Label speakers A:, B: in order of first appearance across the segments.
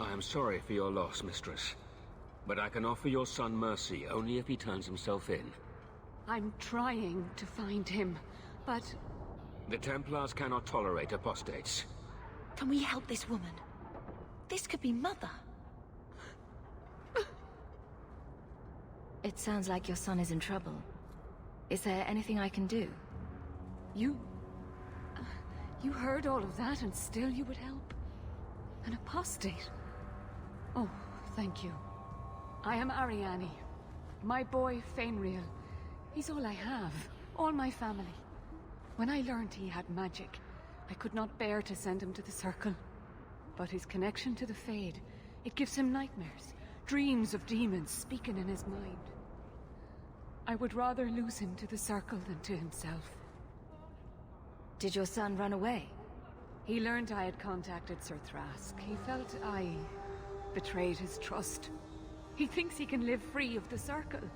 A: I am sorry for your loss, mistress. But I can offer your son mercy only if he turns himself in.
B: I'm trying to find him, but...
A: The Templars cannot tolerate apostates.
C: Can we help this woman? This could be Mother. It sounds like your son is in trouble. Is there anything I can do?
B: You heard all of that and still you would help? An apostate? Oh, thank you. I am Ariane. My boy, Fainriel. He's all I have. All my family. When I learned he had magic, I could not bear to send him to the Circle. But his connection to the Fade, it gives him nightmares. Dreams of demons speaking in his mind. I would rather lose him to the Circle than to himself.
C: Did your son run away?
B: He learned I had contacted Sir Thrask. He felt I betrayed his trust. He thinks he can live free of the Circle.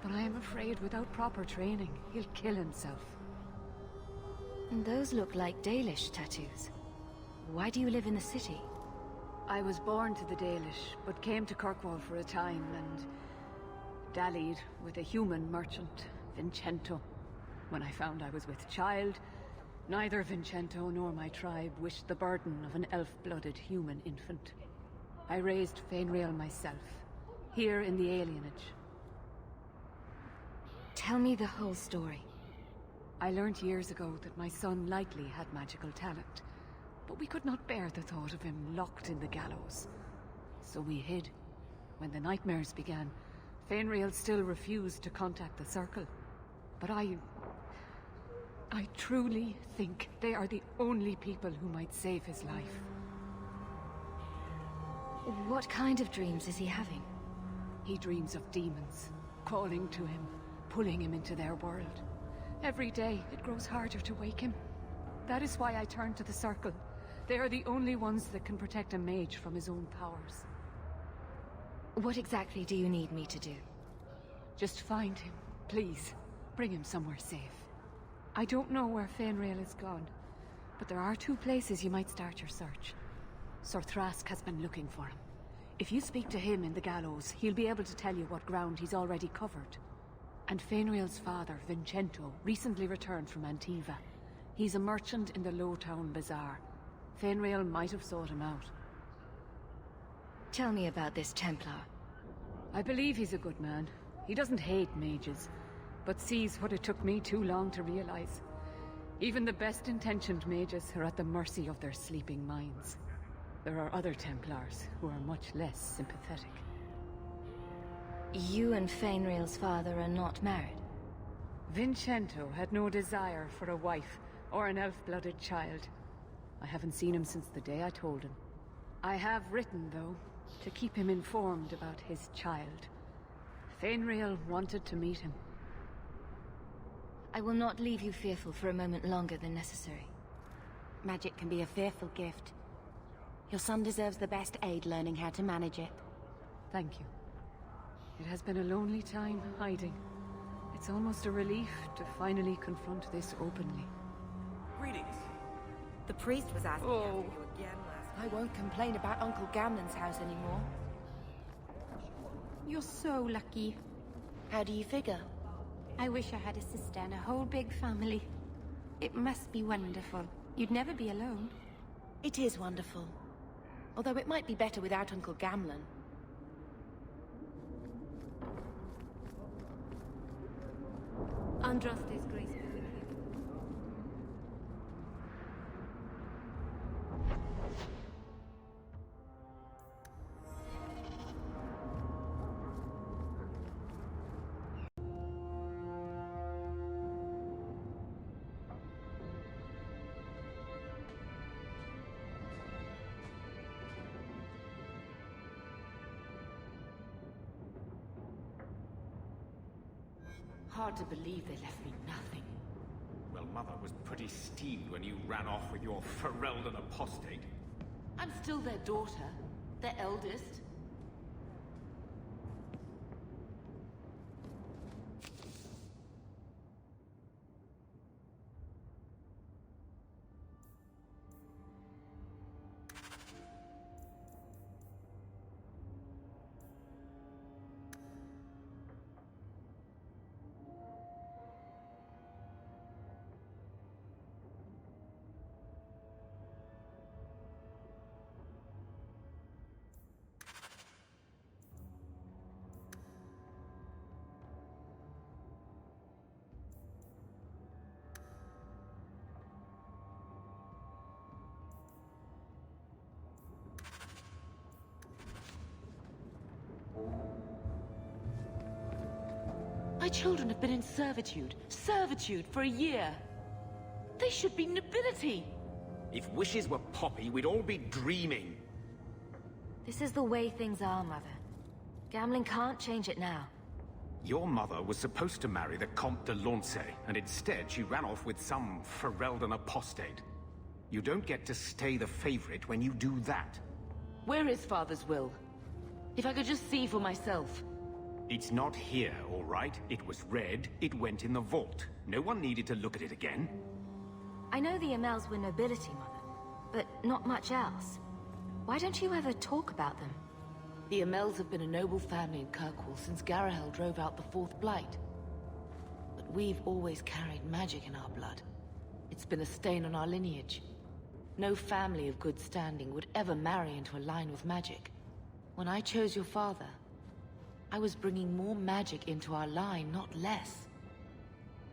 B: But I am afraid without proper training, he'll kill himself.
C: And those look like Dalish tattoos. Why do you live in the city?
B: I was born to the Dalish, but came to Kirkwall for a time and dallied with a human merchant, Vincento. When I found I was with child, neither Vincento nor my tribe wished the burden of an elf-blooded human infant. I raised Fainriel myself, here in the alienage.
C: Tell me the whole story.
B: I learned years ago that my son likely had magical talent, but we could not bear the thought of him locked in the gallows. So we hid. When the nightmares began, Fainriel still refused to contact the Circle. But I truly think they are the only people who might save his life.
C: What kind of dreams is he having?
B: He dreams of demons, calling to him, pulling him into their world. Every day, it grows harder to wake him. That is why I turned to the Circle. They are the only ones that can protect a mage from his own powers.
C: What exactly do you need me to do?
B: Just find him, please. Bring him somewhere safe. I don't know where Fainriel is gone, but there are 2 places you might start your search. Sir Thrask has been looking for him. If you speak to him in the gallows, he'll be able to tell you what ground he's already covered. And Fainriel's father, Vincento, recently returned from Antiva. He's a merchant in the Lowtown Bazaar. Fainriel might have sought him out.
C: Tell me about this Templar.
B: I believe he's a good man. He doesn't hate mages, but sees what it took me too long to realize. Even the best-intentioned mages are at the mercy of their sleeping minds. There are other Templars who are much less sympathetic.
C: You and Fainriel's father are not married?
B: Vincento had no desire for a wife or an elf-blooded child. I haven't seen him since the day I told him. I have written, though, to keep him informed about his child. Fainriel wanted to meet him.
C: I will not leave you fearful for a moment longer than necessary.
D: Magic can be a fearful gift. Your son deserves the best aid learning how to manage it.
B: Thank you. It has been a lonely time hiding. It's almost a relief to finally confront this openly.
E: Greetings.
D: The priest was asking after you again last night. I won't complain about Uncle Gamlen's house anymore.
F: You're so lucky.
D: How do you figure?
F: I wish I had a sister and a whole big family. It must be wonderful. You'd never be alone.
D: It is wonderful. Although it might be better without Uncle Gamlen.
F: Andraste's grace be with you.
D: Hard to believe they left me nothing.
E: Well, Mother was pretty steamed when you ran off with your Ferelden apostate.
D: I'm still their daughter. Their eldest.
G: children have been in servitude. Servitude for a year. They should be nobility.
E: If wishes were poppy, we'd all be dreaming.
C: This is the way things are, Mother. Gamlin can't change it now.
E: Your mother was supposed to marry the Comte de Launcey, and instead she ran off with some Ferelden apostate. You don't get to stay the favorite when you do that.
G: Where is Father's will? If I could just see for myself.
E: It's not here, all right? It was read, it went in the vault. No one needed to look at it again.
C: I know the Amels were nobility, Mother, but not much else. Why don't you ever talk about them?
G: The Amels have been a noble family in Kirkwall since Garahel drove out the Fourth Blight. But we've always carried magic in our blood. It's been a stain on our lineage. No family of good standing would ever marry into a line with magic. When I chose your father, I was bringing more magic into our line, not less.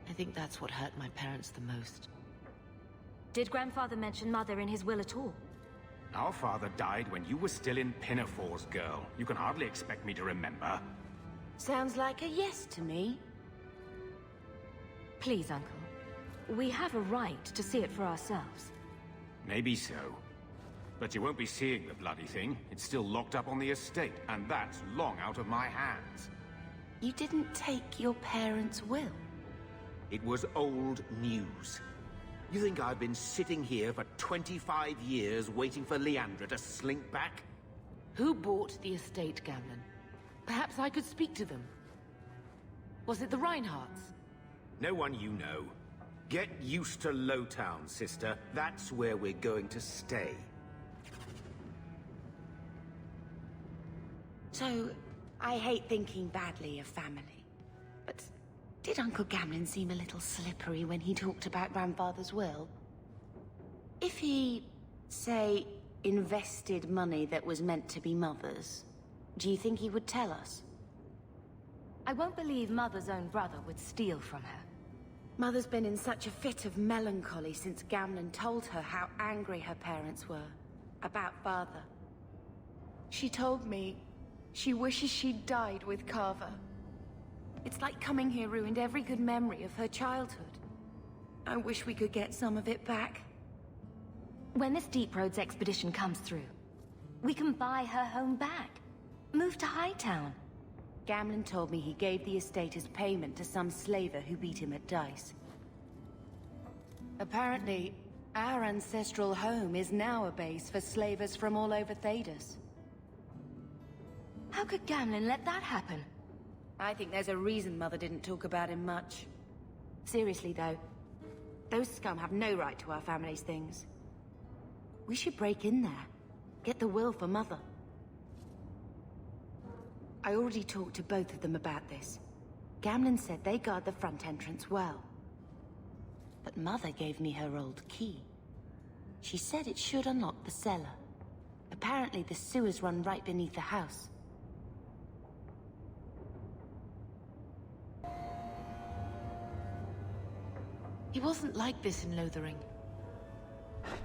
G: I think that's what hurt my parents the most.
C: Did Grandfather mention Mother in his will at all?
E: Our father died when you were still in Pinafores, girl. You can hardly expect me to remember.
D: Sounds like a yes to me.
C: Please, Uncle. We have a right to see it for ourselves.
E: Maybe so. But you won't be seeing the bloody thing. It's still locked up on the estate, and that's long out of my hands.
D: You didn't take your parents' will.
A: It was old news. You think I've been sitting here for 25 years waiting for Leandra to slink back?
G: Who bought the estate, Gamlin? Perhaps I could speak to them. Was it the Reinhardts?
A: No one you know. Get used to Lowtown, sister. That's where we're going to stay.
D: So, I hate thinking badly of family. But did Uncle Gamlin seem a little slippery when he talked about Grandfather's will? If he, say, invested money that was meant to be Mother's, do you think he would tell us?
C: I won't believe Mother's own brother would steal from her.
D: Mother's been in such a fit of melancholy since Gamlin told her how angry her parents were about Father. She told me she wishes she'd died with Carver. It's like coming here ruined every good memory of her childhood. I wish we could get some of it back.
C: When this Deep Roads expedition comes through, we can buy her home back. Move to Hightown.
D: Gamlin told me he gave the estate as payment to some slaver who beat him at dice. Apparently, our ancestral home is now a base for slavers from all over Thedas.
C: How could Gamlin let that happen?
D: I think there's a reason Mother didn't talk about him much. Seriously, though, those scum have no right to our family's things. We should break in there. Get the will for Mother. I already talked to both of them about this. Gamlin said they guard the front entrance well. But Mother gave me her old key. She said it should unlock the cellar. Apparently the sewers run right beneath the house.
G: He wasn't like this in Lothering.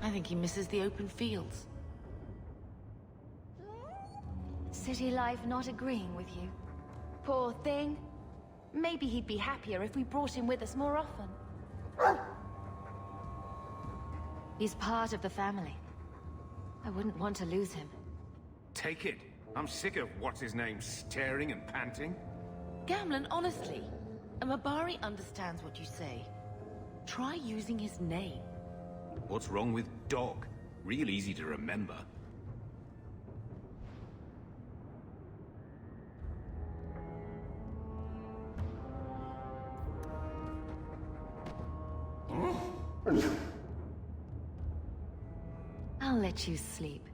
G: I think he misses the open fields.
C: City life not agreeing with you.
D: Poor thing. Maybe he'd be happier if we brought him with us more often.
C: He's part of the family. I wouldn't want to lose him.
E: Take it. I'm sick of what's-his-name staring and panting.
G: Gamlin, honestly, a Mabari understands what you say. Try using his name.
E: What's wrong with dog? Real easy to remember.
C: I'll let you sleep.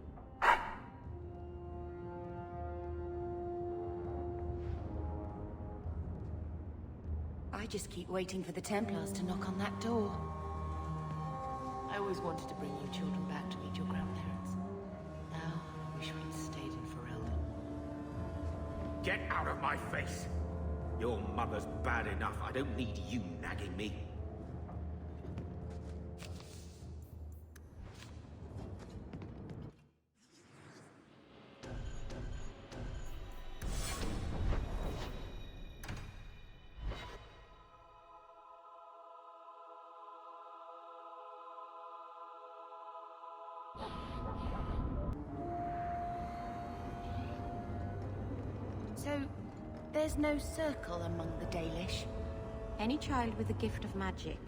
D: I just keep waiting for the Templars to knock on that door.
G: I always wanted to bring you children back to meet your grandparents. Now, I wish we'd stayed in Ferelden.
A: Get out of my face! Your mother's bad enough. I don't need you nagging me.
D: So, there's no circle among the Dalish?
F: Any child with a gift of magic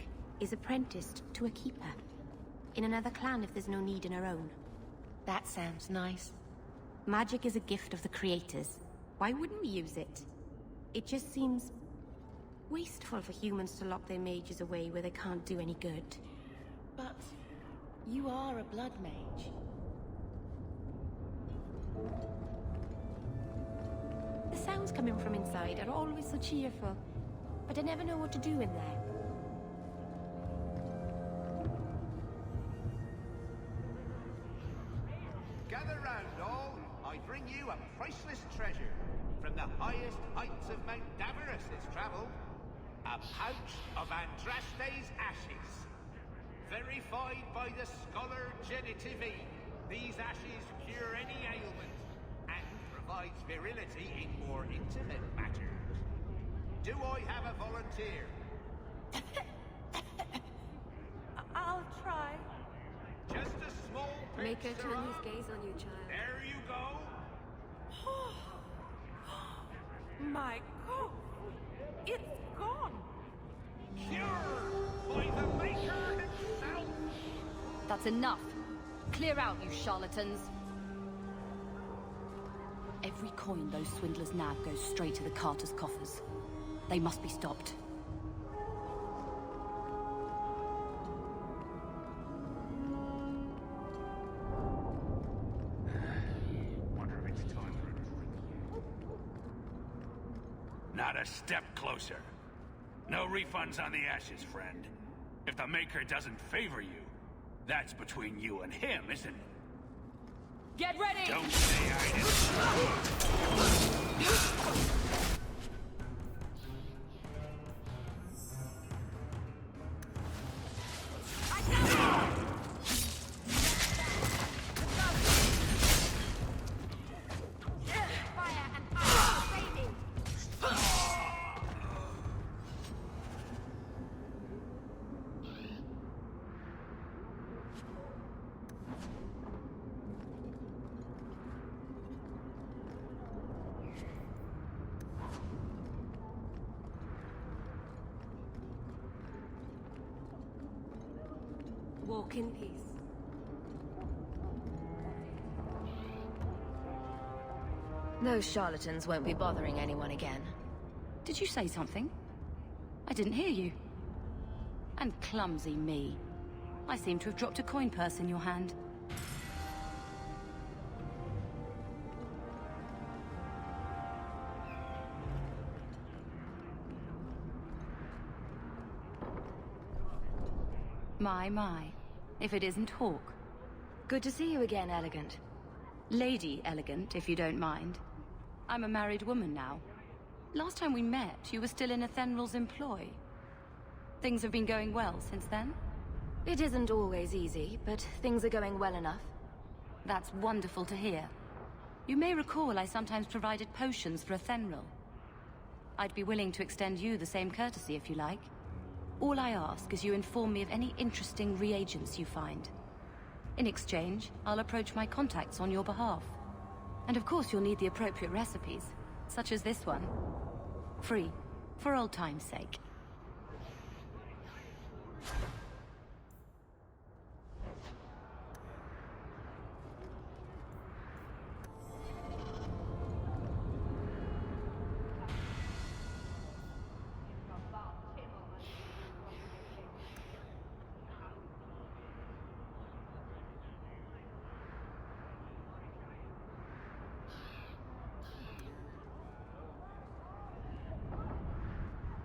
F: is apprenticed to a keeper. In another clan if there's no need in our own.
D: That sounds nice.
F: Magic is a gift of the creators. Why wouldn't we use it? It just seems wasteful for humans to lock their mages away where they can't do any good.
D: But you are a blood mage.
F: The sounds coming from inside are always so cheerful, but I never know what to do in there.
A: Gather round, all. I bring you a priceless treasure. From the highest heights of Mount Davarus it's travelled. A pouch of Andraste's ashes. Verified by the scholar Genitivi, these ashes cure any ailment and provides virility in more intimate matters. Do I have a volunteer?
F: I'll try.
A: Just a small
F: Make
A: pinch,
F: her turn
A: Sarah.
F: his gaze on you, child.
A: There you go.
F: My God! It's gone!
A: Cured by the Maker himself.
B: That's enough. Clear out, you charlatans. Every coin those swindlers nab goes straight to the Carter's coffers. They must be stopped.
E: Wonder if it's time for a drink.
H: Not a step closer. No refunds on the ashes, friend. If the Maker doesn't favor you, that's between you and him, isn't it?
B: Get ready!
H: Don't say I didn't.
F: Walk in peace.
C: Those charlatans won't be bothering anyone again.
B: Did you say something? I didn't hear you. And clumsy me. I seem to have dropped a coin purse in your hand. My. If it isn't Hawke.
C: Good to see you again, Elegant.
B: Lady Elegant, if you don't mind. I'm a married woman now. Last time we met, you were still in Athenral's employ. Things have been going well since then?
C: It isn't always easy, but things are going well enough.
B: That's wonderful to hear. You may recall I sometimes provided potions for Athenral. I'd be willing to extend you the same courtesy if you like. All I ask is you inform me of any interesting reagents you find. In exchange, I'll approach my contacts on your behalf. And of course you'll need the appropriate recipes, such as this one. Free, for old time's sake.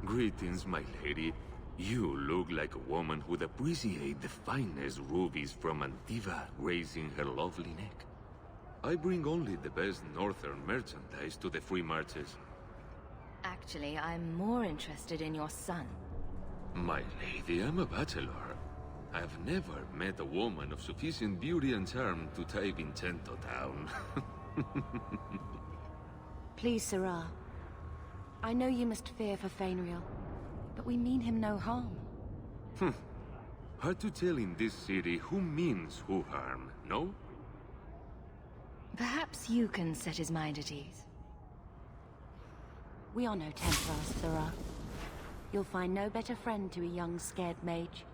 I: Greetings, my lady. You look like a woman who'd appreciate the finest rubies from Antiva raising her lovely neck. I bring only the best northern merchandise to the free marches.
C: Actually, I'm more interested in your son.
I: My lady, I'm a bachelor. I've never met a woman of sufficient beauty and charm to tie Vincento down.
D: Please, Sarah. I know you must fear for Fainriel, but we mean him no harm.
I: Hard to tell in this city who means who harm, no?
C: Perhaps you can set his mind at ease.
D: We are no Templars, Thera. You'll find no better friend to a young, scared mage.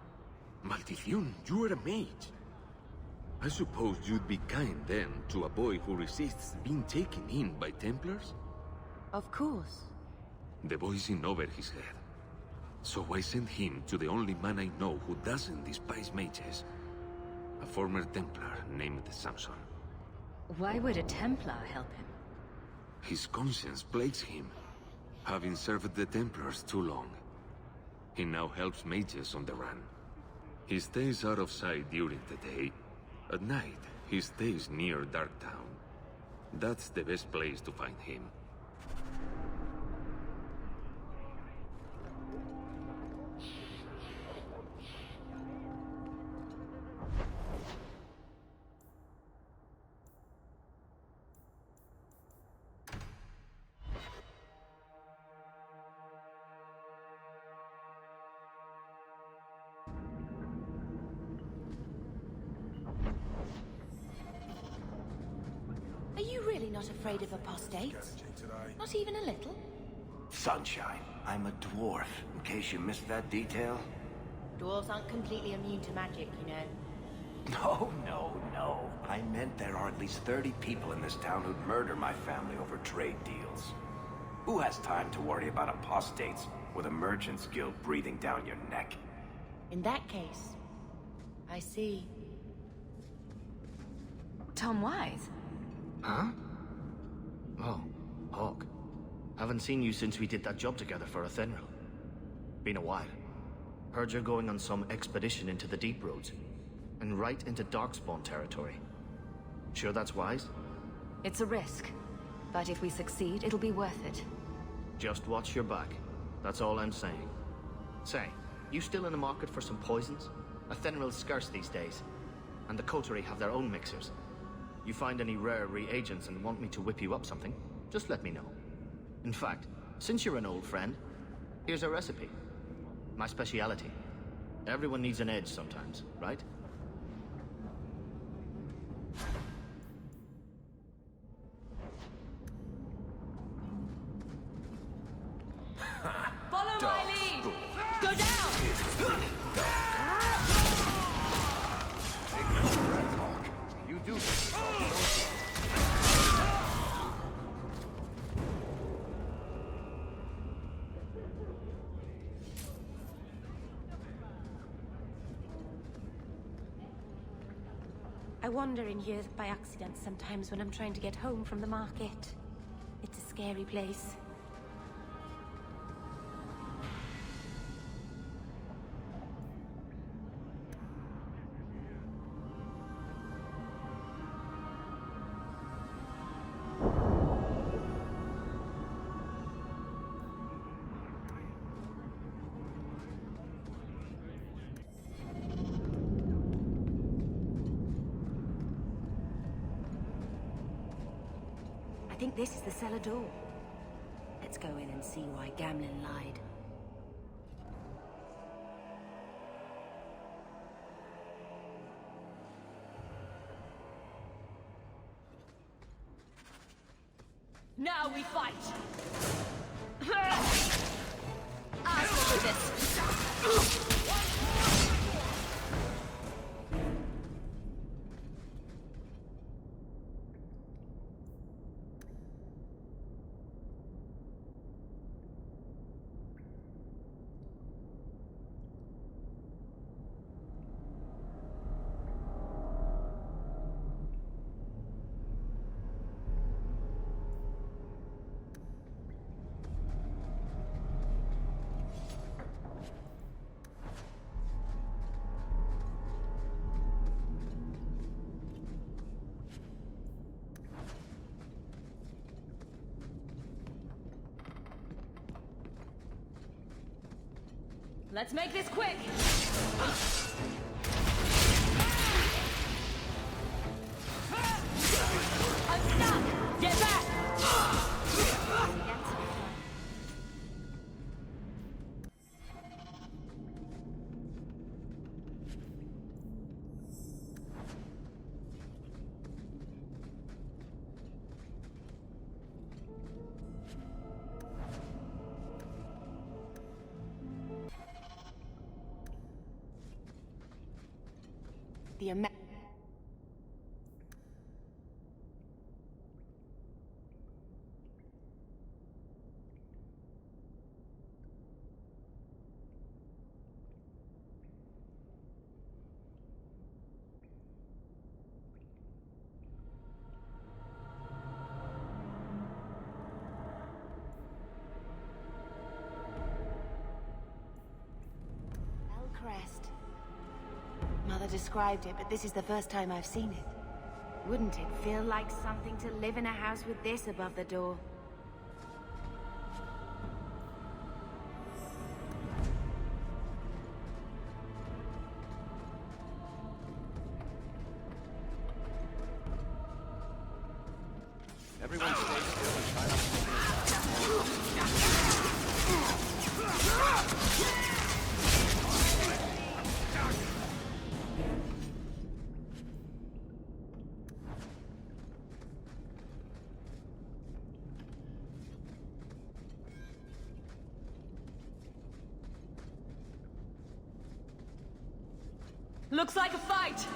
I: Maldición, you are a mage. I suppose you'd be kind then to a boy who resists being taken in by Templars?
D: Of course.
I: The boy's in over his head. So I sent him to the only man I know who doesn't despise mages. A former Templar named Samson.
C: Why would a Templar help him?
I: His conscience plagues him, having served the Templars too long. He now helps mages on the run. He stays out of sight during the day. At night, he stays near Darktown. That's the best place to find him.
D: Are you really not afraid of apostates? Not even a little?
J: Sunshine, I'm a dwarf, in case you missed that detail.
D: Dwarves aren't completely immune to magic, you know.
J: No. I meant there are at least 30 people in this town who'd murder my family over trade deals. Who has time to worry about apostates with a merchant's guild breathing down your neck?
D: In that case, I see.
C: Tom Wise?
K: Huh? Oh, Hawke. Haven't seen you since we did that job together for Athenril. Been a while. Heard you're going on some expedition into the Deep Roads. And right into Darkspawn territory. Sure that's wise?
C: It's a risk. But if we succeed, it'll be worth it.
K: Just watch your back. That's all I'm saying. Say, you still in the market for some poisons? Athenril's scarce these days. And the Coterie have their own mixers. You find any rare reagents and want me to whip you up something, just let me know. In fact, since you're an old friend, here's a recipe. My speciality. Everyone needs an edge sometimes, right?
C: Follow my lead! Go down!
J: You do.
D: I wander in here by accident sometimes when I'm trying to get home from the market. It's a scary place. I think this is the cellar door. Let's go in and see why Gamlen lied.
C: Now we fight! I'll deal with this! Let's make this quick! I'm stuck! Get back!
D: The crest. Mother described it, but this is the first time I've seen it. Wouldn't it feel like something to live in a house with this above the door?
J: Everyone stay still and try not to...
B: Looks like a fight!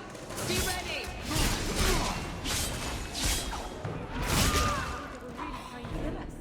B: Be ready! They were really trying to kill us.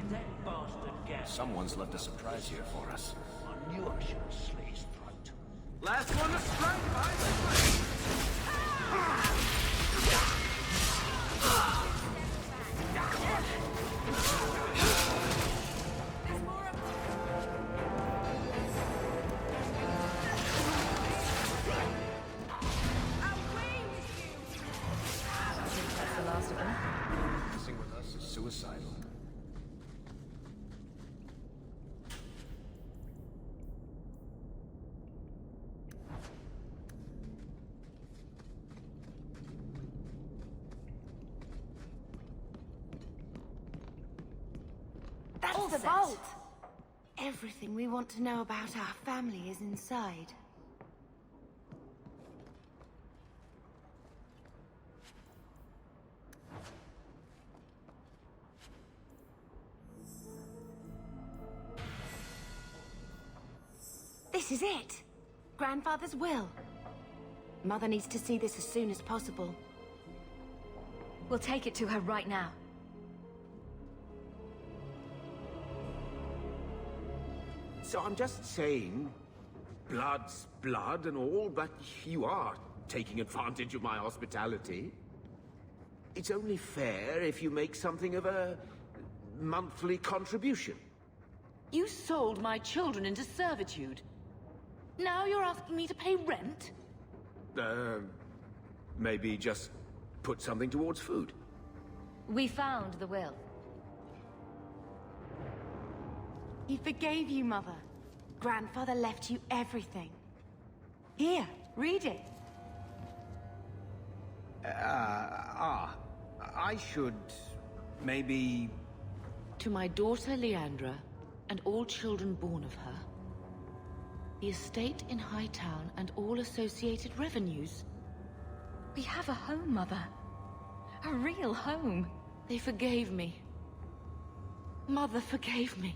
L: That bastard gas.
J: Someone's left a surprise here for us.
L: I knew I should have slit his throat.
A: Last one to strike, by the way.
C: That's the last of them.
J: Messing with us is suicidal.
D: That's the vault! Everything we want to know about our family is inside. This is it! Grandfather's will. Mother needs to see this as soon as possible.
C: We'll take it to her right now.
E: So I'm just saying, blood's blood and all, but you are taking advantage of my hospitality. It's only fair if you make something of a monthly contribution.
G: You sold my children into servitude. Now you're asking me to pay rent?
E: Maybe just put something towards food.
C: We found the will.
D: He forgave you, Mother. Grandfather left you everything. Here, read it.
E: I should maybe...
G: To my daughter Leandra, and all children born of her, the estate in Hightown and all associated revenues.
C: We have a home, Mother. A real home.
G: They forgave me. Mother forgave me.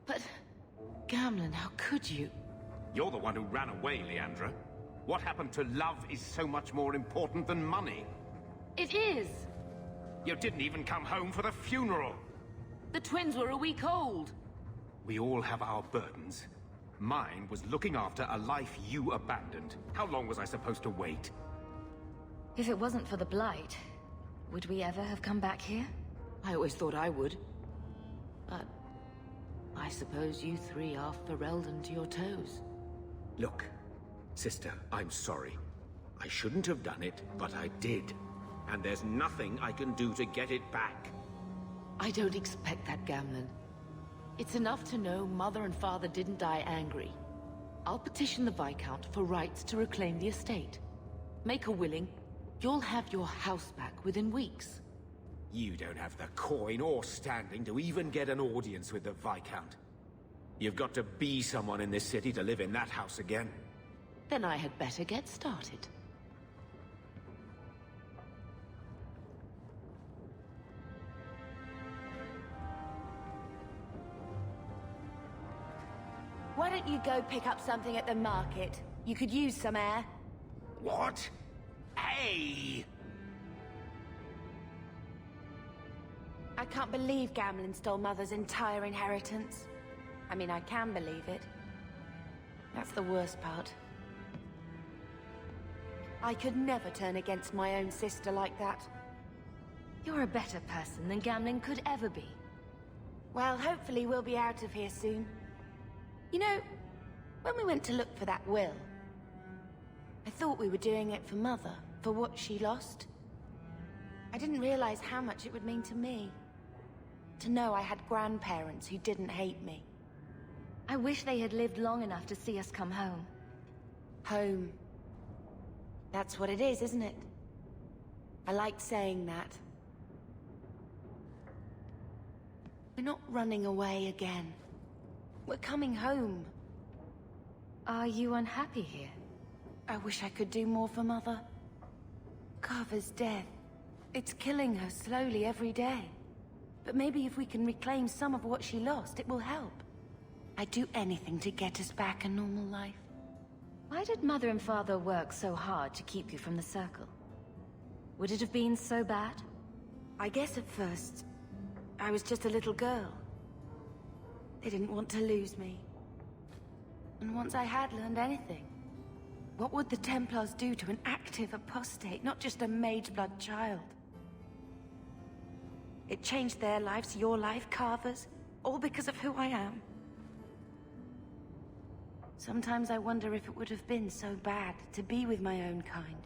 G: But, Gamlen, how could you?
E: You're the one who ran away, Leandra. What happened to love is so much more important than money.
G: It is!
E: You didn't even come home for the funeral.
G: The twins were a week old.
E: We all have our burdens. Mine was looking after a life you abandoned. How long was I supposed to wait?
C: If it wasn't for the Blight, would we ever have come back here?
G: I always thought I would. But I suppose you three are Ferelden to your toes.
E: Look, sister, I'm sorry. I shouldn't have done it, but I did. And there's nothing I can do to get it back.
G: I don't expect that, Gamlen. It's enough to know Mother and Father didn't die angry. I'll petition the Viscount for rights to reclaim the estate. Make her willing, you'll have your house back within weeks.
E: You don't have the coin or standing to even get an audience with the Viscount. You've got to be someone in this city to live in that house again.
G: Then I had better get started.
D: Why don't you go pick up something at the market? You could use some air.
E: What? Hey!
D: I can't believe Gamlen stole Mother's entire inheritance. I mean, I can believe it. That's the worst part. I could never turn against my own sister like that.
C: You're a better person than Gamlen could ever be.
D: Well, hopefully we'll be out of here soon. You know, when we went to look for that will, I thought we were doing it for Mother, for what she lost. I didn't realize how much it would mean to me. To know I had grandparents who didn't hate me.
C: I wish they had lived long enough to see us come home.
D: Home. That's what it is, isn't it? I like saying that. We're not running away again. We're coming home.
C: Are you unhappy here?
D: I wish I could do more for Mother. Carver's death. It's killing her slowly every day. But maybe if we can reclaim some of what she lost, it will help. I'd do anything to get us back a normal life.
C: Why did Mother and Father work so hard to keep you from the Circle? Would it have been so bad?
D: I guess at first, I was just a little girl. They didn't want to lose me. And once I had learned anything, what would the Templars do to an active apostate, not just a Mageblood child? It changed their lives, your life, Carver's, all because of who I am. Sometimes I wonder if it would have been so bad to be with my own kind,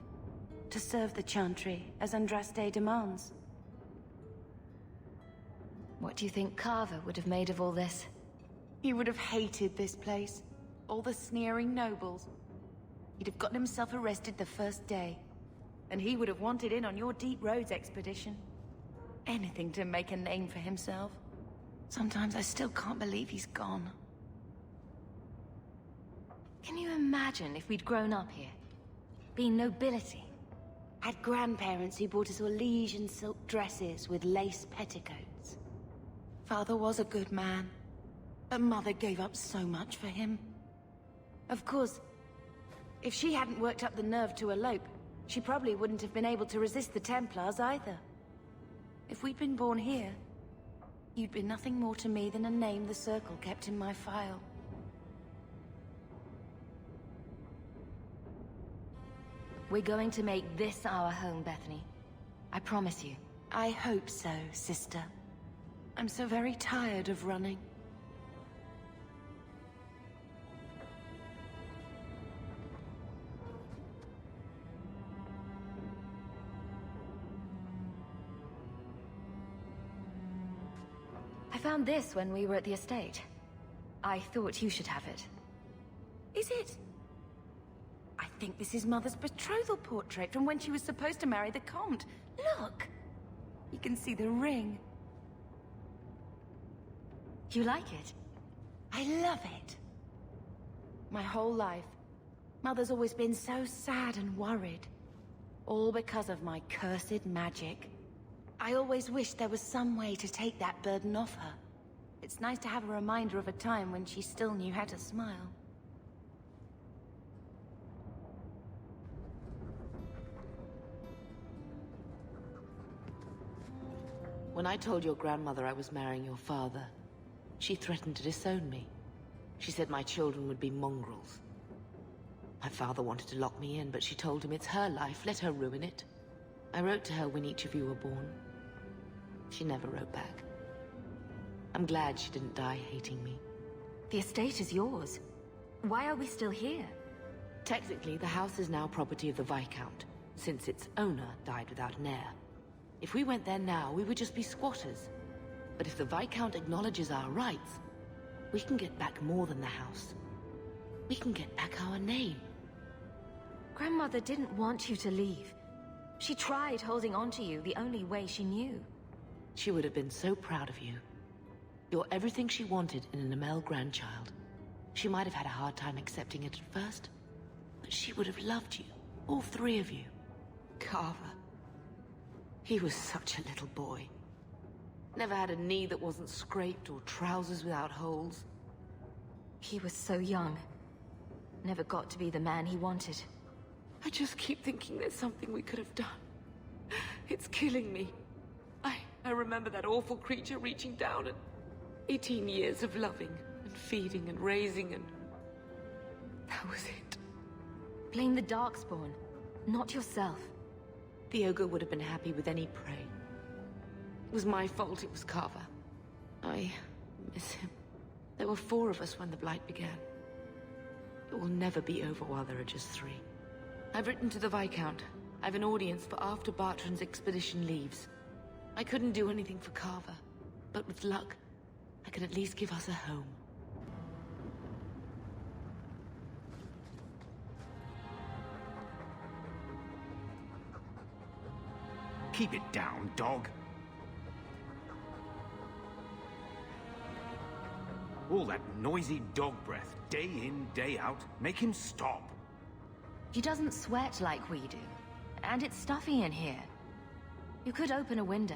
D: to serve the Chantry as Andraste demands.
C: What do you think Carver would have made of all this?
D: He would have hated this place, all the sneering nobles. He'd have gotten himself arrested the first day, and he would have wanted in on your Deep Roads expedition. Anything to make a name for himself. Sometimes I still can't believe he's gone.
C: Can you imagine if we'd grown up here? Been nobility?
D: Had grandparents who bought us all liege and silk dresses with lace petticoats. Father was a good man, but Mother gave up so much for him. Of course, if she hadn't worked up the nerve to elope, she probably wouldn't have been able to resist the Templars either. If we'd been born here, you'd be nothing more to me than a name the Circle kept in my file.
C: We're going to make this our home, Bethany. I promise you.
D: I hope so, sister. I'm so very tired of running.
C: I found this when we were at the estate. I thought you should have it.
D: Is it? I think this is Mother's betrothal portrait from when she was supposed to marry the Comte. Look! You can see the ring.
C: You like it?
D: I love it. My whole life, Mother's always been so sad and worried. All because of my cursed magic. I always wished there was some way to take that burden off her. It's nice to have a reminder of a time when she still knew how to smile.
G: When I told your grandmother I was marrying your father, she threatened to disown me. She said my children would be mongrels. My father wanted to lock me in, but she told him it's her life, let her ruin it. I wrote to her when each of you were born. She never wrote back. I'm glad she didn't die hating me.
C: The estate is yours. Why are we still here?
G: Technically, the house is now property of the Viscount, since its owner died without an heir. If we went there now, we would just be squatters. But if the Viscount acknowledges our rights, We can get back more than the house. We can get back our name.
C: Grandmother didn't want you to leave. She tried holding on to you the only way she knew.
G: She would have been so proud of you. You're everything she wanted in an Amel grandchild. She might have had a hard time accepting it at first, but she would have loved you, all three of you. Carver. He was such a little boy. Never had a knee that wasn't scraped or trousers without holes.
C: He was so young. Never got to be the man he wanted.
G: I just keep thinking there's something we could have done. It's killing me. I remember that awful creature reaching down and 18 years of loving and feeding and raising and... that was it.
C: Blame the Darkspawn, not yourself.
G: The ogre would have been happy with any prey. It was my fault it was Carver. I miss him. There were 4 of us when the Blight began. It will never be over while there are just 3. I've written to the Viscount. I've an audience for after Bartrand's expedition leaves. I couldn't do anything for Carver, but with luck, I can at least give us a home.
E: Keep it down, dog. All that noisy dog breath, day in, day out, make him stop.
C: He doesn't sweat like we do. And it's stuffy in here. You could open a window.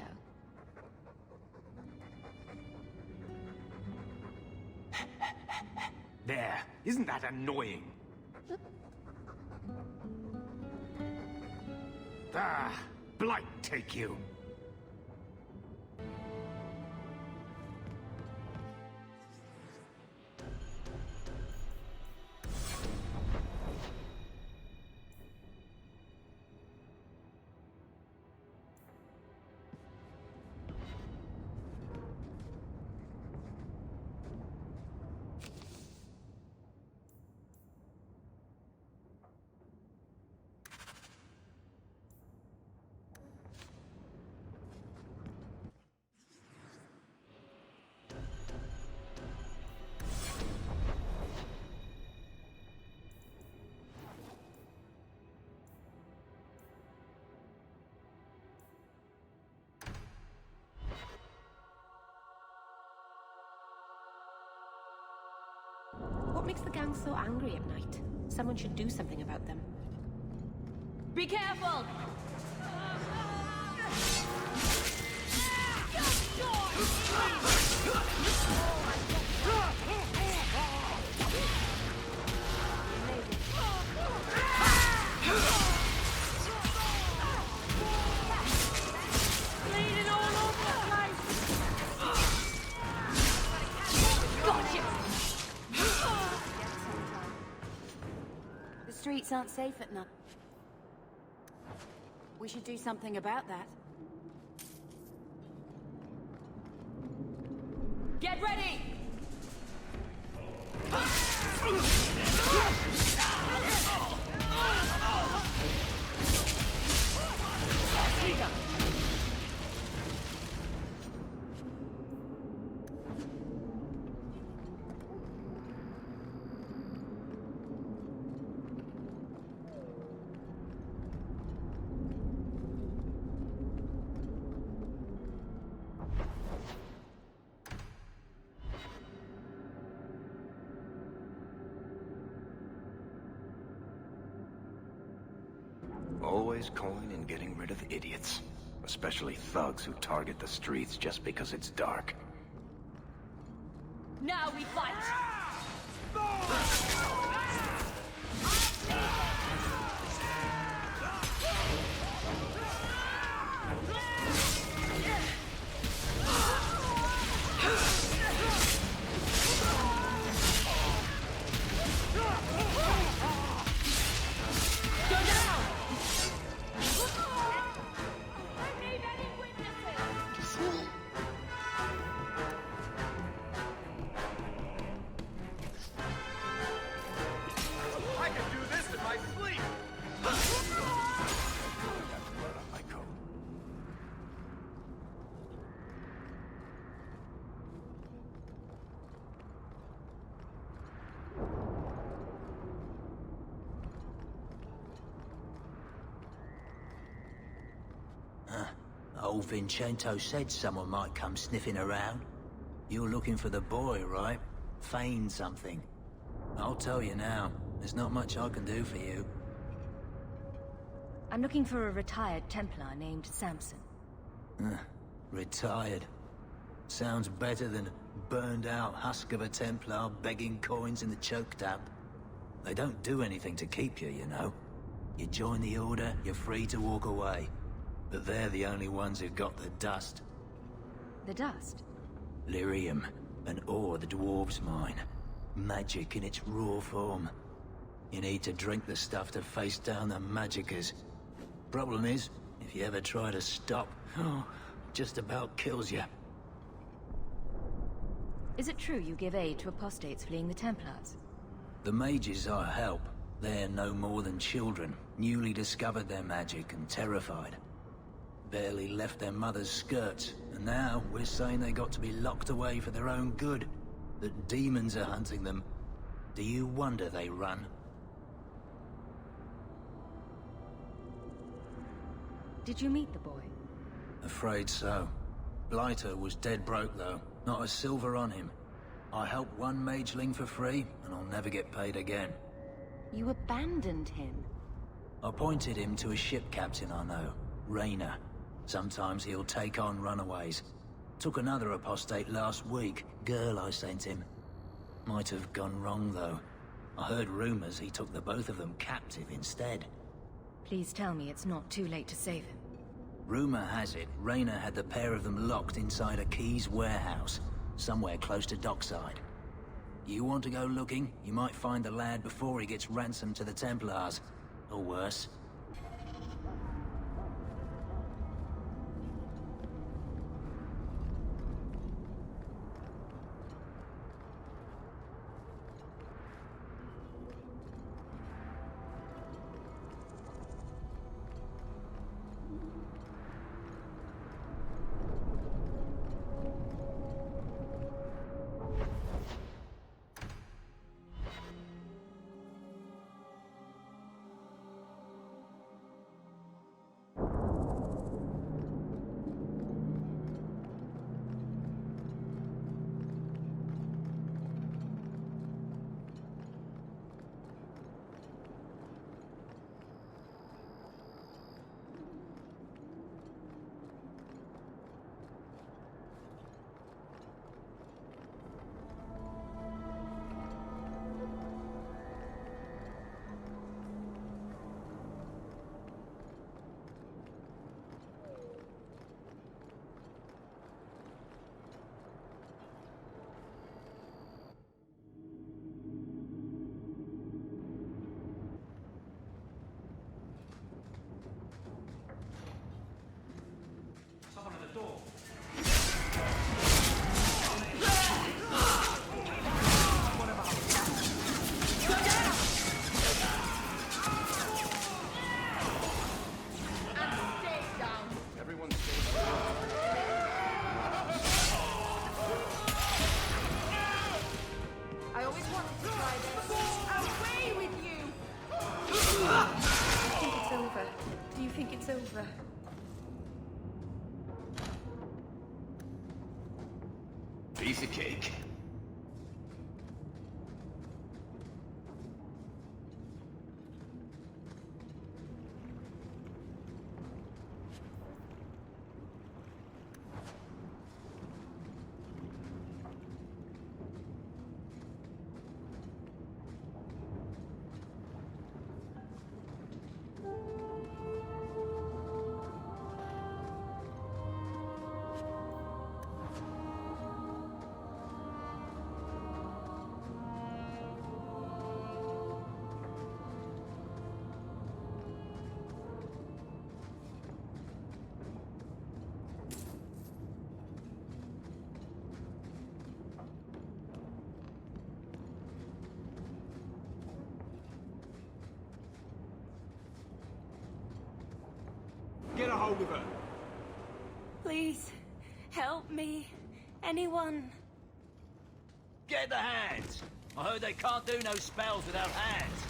E: There, isn't that annoying? Ah, Blight take you.
F: What makes the gang so angry at night? Someone should do something about them.
B: Be careful! Bleeding all over the place! Gotcha!
D: The streets aren't safe at night. We should do something about that.
B: Get ready!
J: Always calling and getting rid of idiots. Especially thugs who target the streets just because it's dark.
B: Now we fight!
M: Old Vincento said someone might come sniffing around. You're looking for the boy, right? Feign something. I'll tell you now, there's not much I can do for you.
C: I'm looking for a retired Templar named Samson.
M: Retired. Sounds better than burned-out husk of a Templar begging coins in the choke damp. They don't do anything to keep you, you know. You join the Order, you're free to walk away. But they're the only ones who've got the dust.
C: The dust?
M: Lyrium, an ore the dwarves mine. Magic in its raw form. You need to drink the stuff to face down the magicers. Problem is, if you ever try to stop, just about kills you.
C: Is it true you give aid to apostates fleeing the Templars?
M: The mages I help, they're no more than children, newly discovered their magic and terrified. Barely left their mother's skirts, and now we're saying they got to be locked away for their own good. That demons are hunting them. Do you wonder they run?
C: Did you meet the boy?
M: Afraid so. Blighter was dead broke though, not a silver on him. I helped one mageling for free, and I'll never get paid again.
C: You abandoned him?
M: I pointed him to a ship captain I know, Rayner. Sometimes he'll take on runaways. Took another apostate last week, girl I sent him. Might have gone wrong though. I heard rumors he took the both of them captive instead.
C: Please tell me it's not too late to save him.
M: Rumor has it, Rayner had the pair of them locked inside a Keys warehouse, somewhere close to dockside. You want to go looking? You might find the lad before he gets ransomed to the Templars. Or worse.
J: Piece of cake.
E: Get a hold of her.
D: Please, help me. Anyone.
M: Get the hands! I heard they can't do no spells without hands.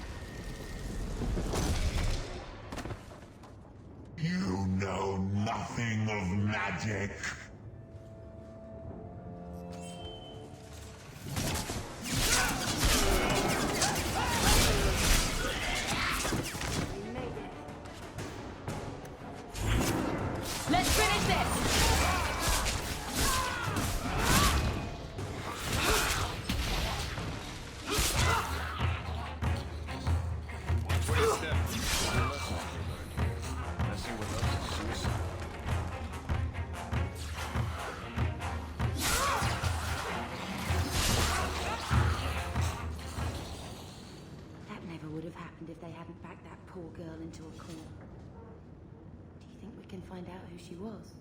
N: You know nothing of
L: magic.
C: Let's finish this!
D: That never would have happened if they hadn't backed that poor girl into a corner. Do you think we can find out who she was?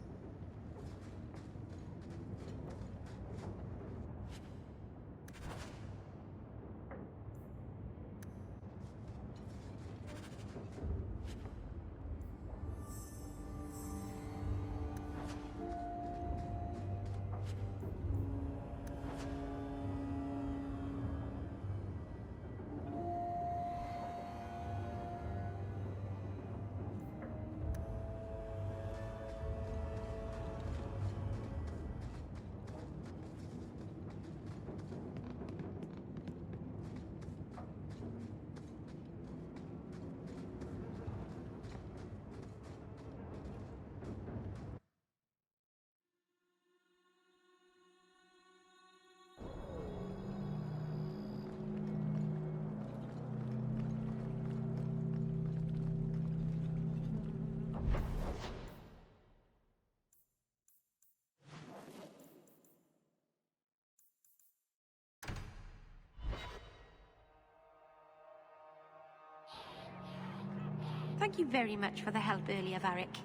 F: Thank you very much for the help earlier, Varric.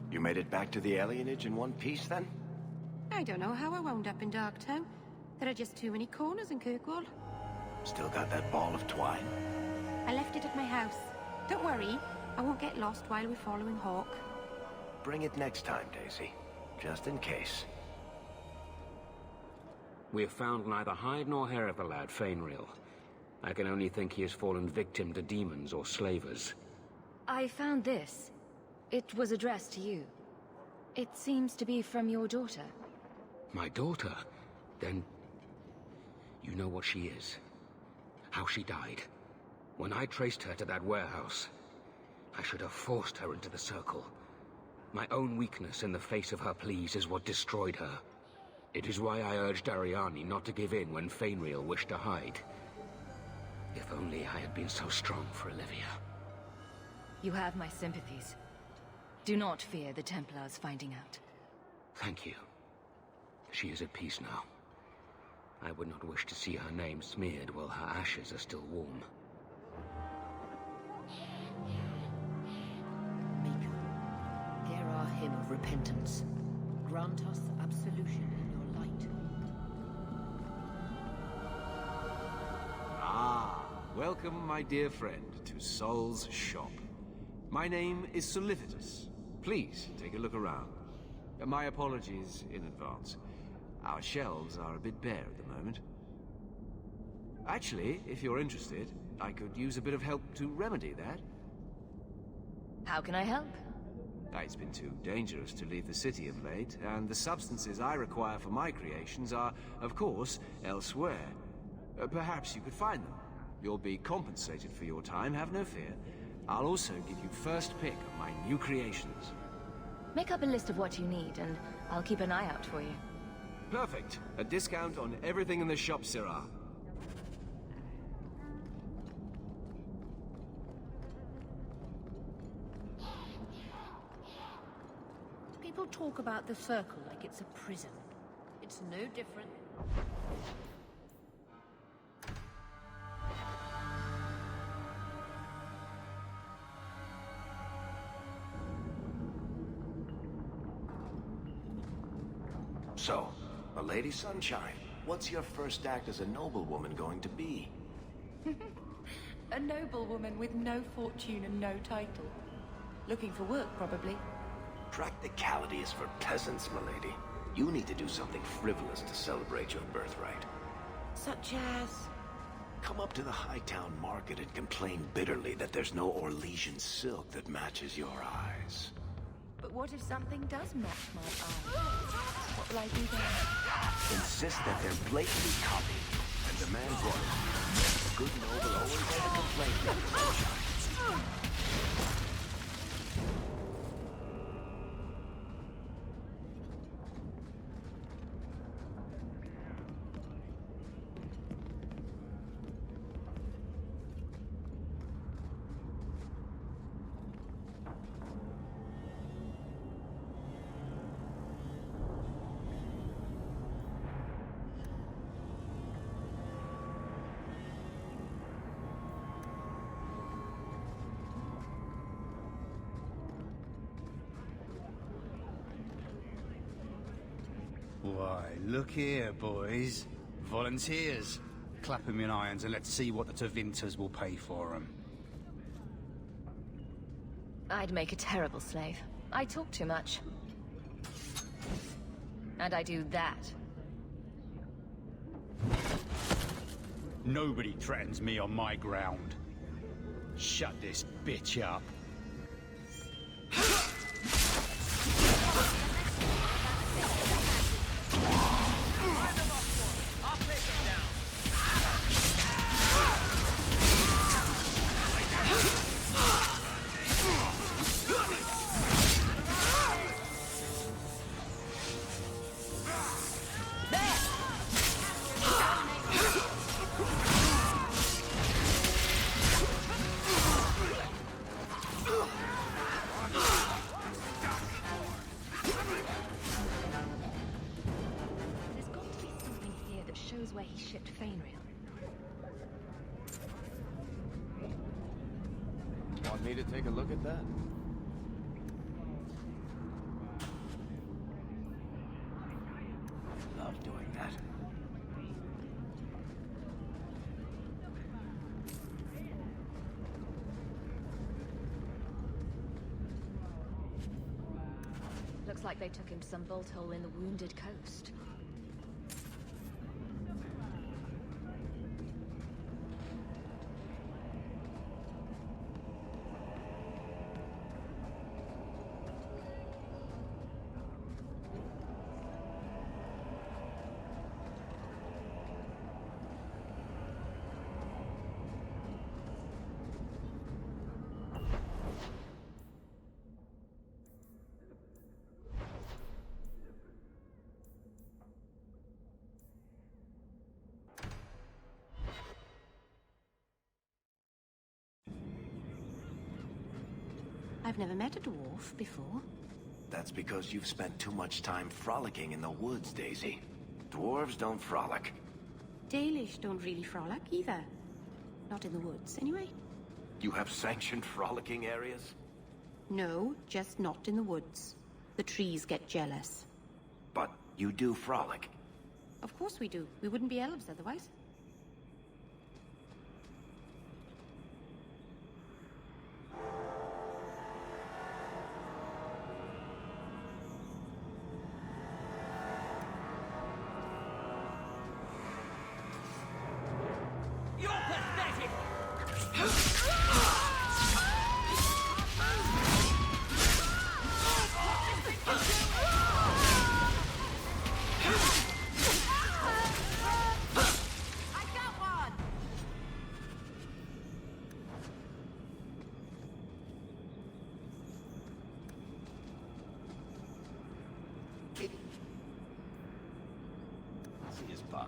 J: You made it back to the alienage in one piece, then?
F: I don't know how I wound up in Darktown. There are just too many corners in Kirkwall.
J: Still got that ball of twine?
F: I left it at my house. Don't worry, I won't get lost while we're following Hawke.
J: Bring it next time, Daisy. Just in case.
E: We have found neither hide nor hair of the lad, Fainreal. I can only think he has fallen victim to demons or slavers.
B: I found this. It was addressed to you. It seems to be from your daughter.
E: My daughter? Then... you know what she is. How she died. When I traced her to that warehouse, I should have forced her into the circle. My own weakness in the face of her pleas is what destroyed her. It is why I urged Ariane not to give in when Fainreal wished to hide. If only I had been so strong for Olivia.
B: You have my sympathies. Do not fear the Templars finding out.
E: Thank you. She is at peace now. I would not wish to see her name smeared while her ashes are still warm.
G: Maker, hear our hymn of repentance. Grant us absolution in your light.
N: Ah, welcome, my dear friend, to Sol's shop. My name is Solicitus. Please, take a look around. My apologies in advance. Our shelves are a bit bare at the moment. Actually, if you're interested, I could use a bit of help to remedy that.
B: How can I help?
N: It's been too dangerous to leave the city of late, and the substances I require for my creations are, of course, elsewhere. Perhaps you could find them. You'll be compensated for your time, have no fear. I'll also give you first pick of my new creations.
B: Make up a list of what you need, and I'll keep an eye out for you.
N: Perfect. A discount on everything in the shop, Sirrah.
G: People talk about the Circle like it's a prison. It's no different.
J: So, a Lady Sunshine, what's your first act as a noblewoman going to be?
D: A noblewoman with no fortune and no title. Looking for work, probably.
J: Practicality is for peasants, milady. You need to do something frivolous to celebrate your birthright.
D: Such as...
J: Come up to the Hightown market and complain bitterly that there's no Orlesian silk that matches your eyes.
D: But what if something does match my eye? What will I do then?
J: Insist that they're blatantly copied and demand royalty. A good noble always has a complaint never mentioned.
O: Why, look here, boys. Volunteers. Clap 'em in irons and let's see what the Tevinters will pay for 'em.
C: I'd make a terrible slave. I talk too much. And I do that.
O: Nobody threatens me on my ground. Shut this bitch up.
C: Where he shipped Fainreal.
N: Want me to take a look at that?
J: Love doing that.
C: Looks like they took him to some bolt hole in the Wounded Coast.
F: I've never met a dwarf before.
J: That's because you've spent too much time frolicking in the woods, Daisy. Dwarves don't frolic.
F: Dalish don't really frolic either. Not in the woods, anyway.
J: You have sanctioned frolicking areas?
F: No, just not in the woods. The trees get jealous.
J: But you do frolic.
F: Of course we do. We wouldn't be elves otherwise.
J: See us by.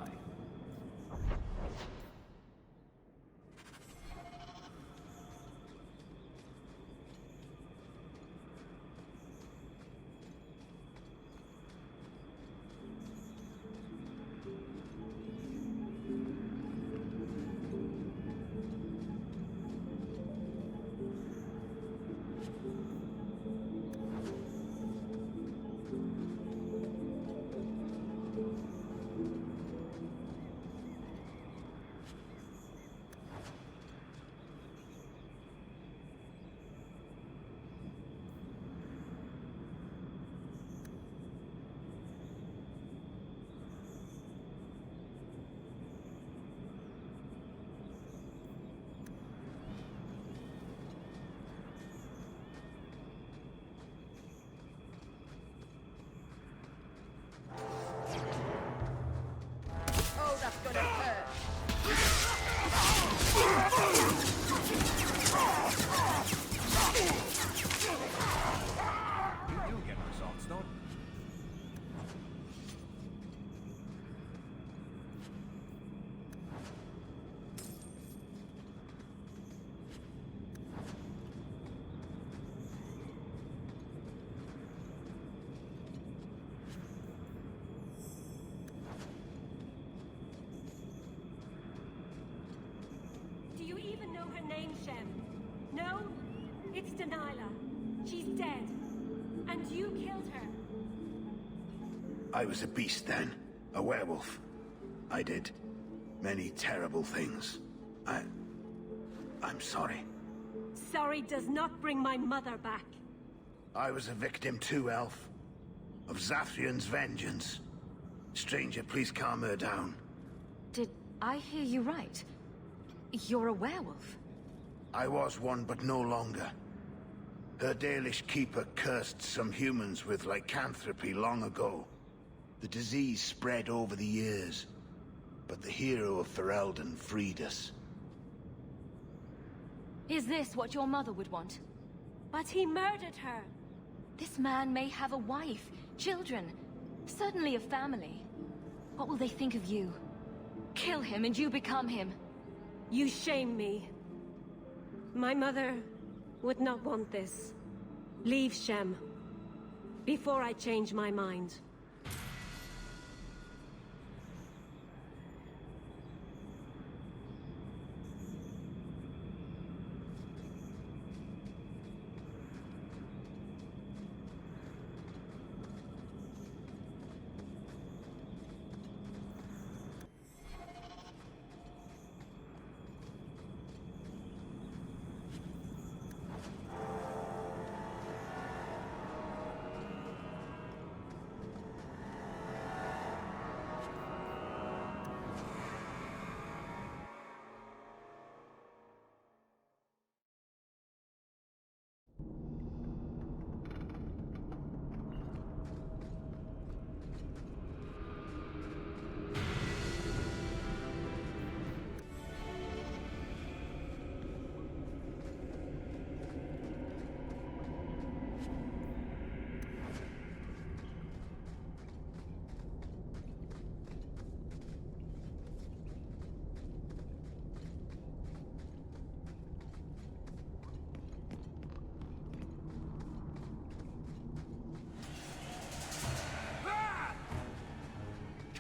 P: And you killed her.
Q: I was a beast then. A werewolf. I did many terrible things. I'm sorry.
P: Sorry does not bring my mother back.
Q: I was a victim too, Elf. Of Zathrian's vengeance. Stranger, please calm her down.
C: Did I hear you right? You're a werewolf?
Q: I was one, but no longer. Her Dalish keeper cursed some humans with lycanthropy long ago. The disease spread over the years, but the hero of Ferelden freed us.
C: Is this what your mother would want?
P: But he murdered her.
C: This man may have a wife, children, certainly a family. What will they think of you? Kill him and you become him.
P: You shame me. My mother would not want this. Leave Shem. Before I change my mind.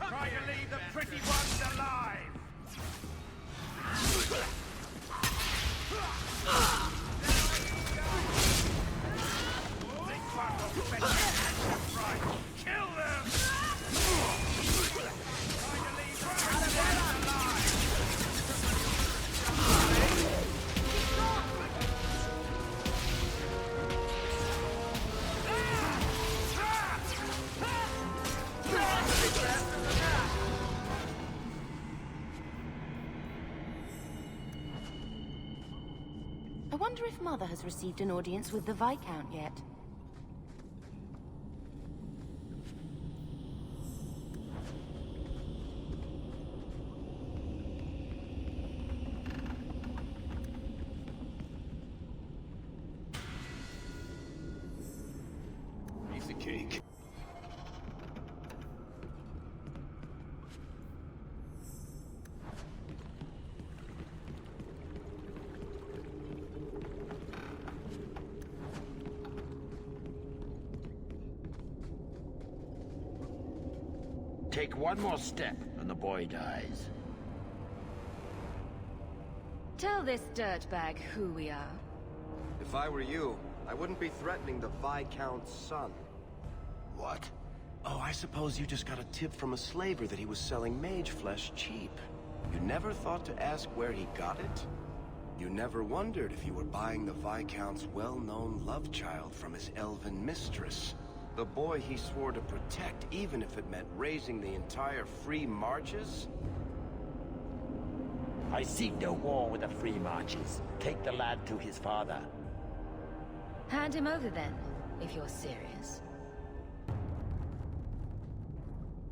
A: Try to leave the pretty ones alive! This one will fetch your hands right! Kill them! Try to leave the pretty ones alive!
C: I wonder if Mother has received an audience with the Viscount yet.
J: Piece of cake.
R: Take one more step, and the boy dies.
C: Tell this dirtbag who we are.
S: If I were you, I wouldn't be threatening the Viscount's son.
J: What?
S: Oh, I suppose you just got a tip from a slaver that he was selling mage flesh cheap. You never thought to ask where he got it? You never wondered if you were buying the Viscount's well-known love child from his elven mistress. The boy he swore to protect, even if it meant raising the entire Free Marches?
R: I see no war with the Free Marches. Take the lad to his father.
C: Hand him over then, if you're serious.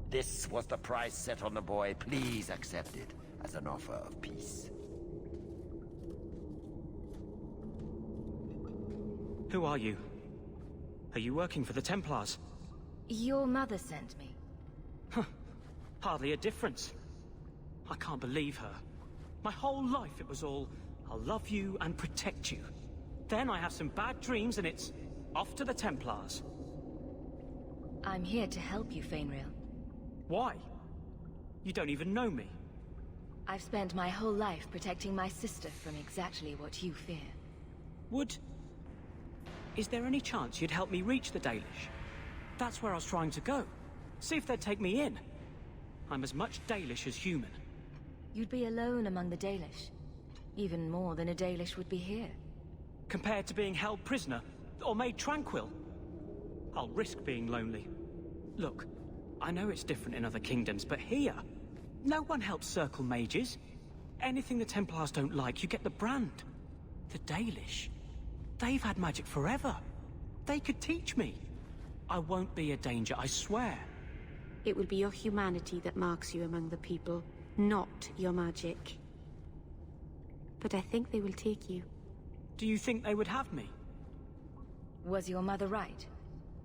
R: This was the price set on the boy. Please accept it as an offer of peace.
T: Who are you? Are you working for the Templars?
C: Your mother sent me.
T: Hardly a difference. I can't believe her. My whole life it was all, I'll love you and protect you. Then I have some bad dreams and it's off to the Templars.
C: I'm here to help you, Fainriel.
T: Why? You don't even know me.
C: I've spent my whole life protecting my sister from exactly what you fear.
T: Is there any chance you'd help me reach the Dalish? That's where I was trying to go. See if they'd take me in. I'm as much Dalish as human.
C: You'd be alone among the Dalish. Even more than a Dalish would be here.
T: Compared to being held prisoner, or made tranquil. I'll risk being lonely. Look, I know it's different in other kingdoms, but here, no one helps circle mages. Anything the Templars don't like, you get the brand. The Dalish, they've had magic forever. They could teach me. I won't be a danger, I swear.
F: It will be your humanity that marks you among the people, not your magic. But I think they will take you.
T: Do you think they would have me?
C: Was your mother right?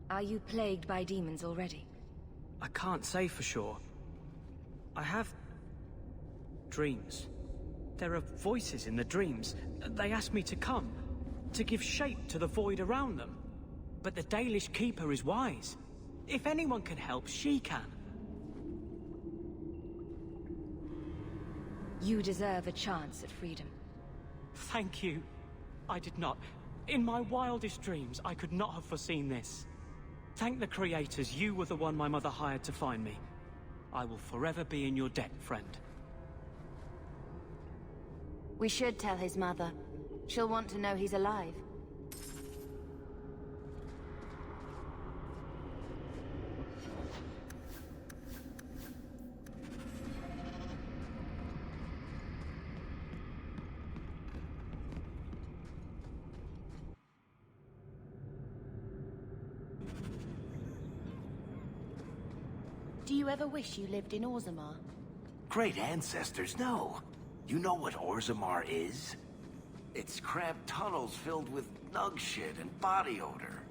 C: Are you plagued by demons already?
T: I can't say for sure. I have dreams. There are voices in the dreams. They ask me to come, to give shape to the void around them. But the Dalish Keeper is wise. If anyone can help, she can.
C: You deserve a chance at freedom.
T: Thank you. I did not. In my wildest dreams, I could not have foreseen this. Thank the creators, you were the one my mother hired to find me. I will forever be in your debt, friend.
D: We should tell his mother. She'll want to know he's alive. Do you ever wish you lived in Orzammar?
J: Great ancestors, no. You know what Orzammar is? It's cramped tunnels filled with nug shit and body odor.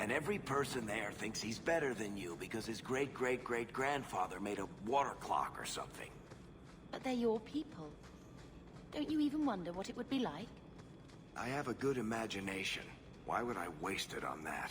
J: And every person there thinks he's better than you because his great-great-great-grandfather made a water clock or something.
D: But they're your people. Don't you even wonder what it would be like?
J: I have a good imagination. Why would I waste it on that?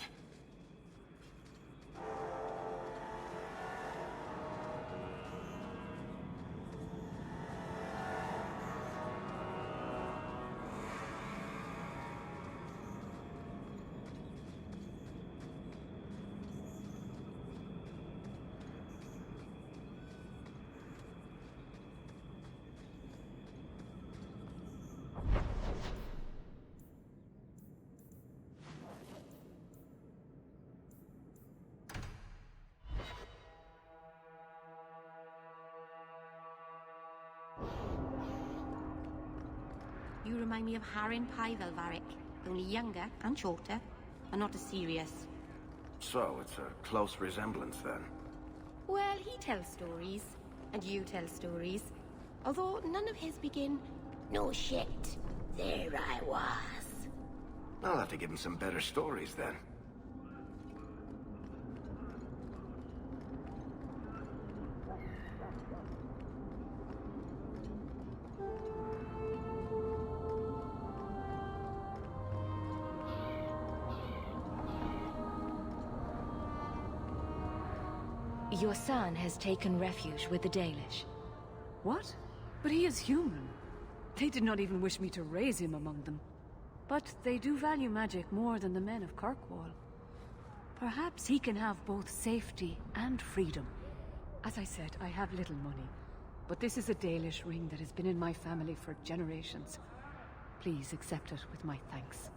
F: You remind me of Harin Pyvelvarik, only younger and shorter, and not as serious.
J: So, it's a close resemblance then.
F: Well, he tells stories, and you tell stories. Although none of his begin, "No shit, there I was."
J: I'll have to give him some better stories then.
C: Your son has taken refuge with the Dalish.
B: What? But he is human. They did not even wish me to raise him among them. But they do value magic more than the men of Kirkwall. Perhaps he can have both safety and freedom. As I said, I have little money. But this is a Dalish ring that has been in my family for generations. Please accept it with my thanks.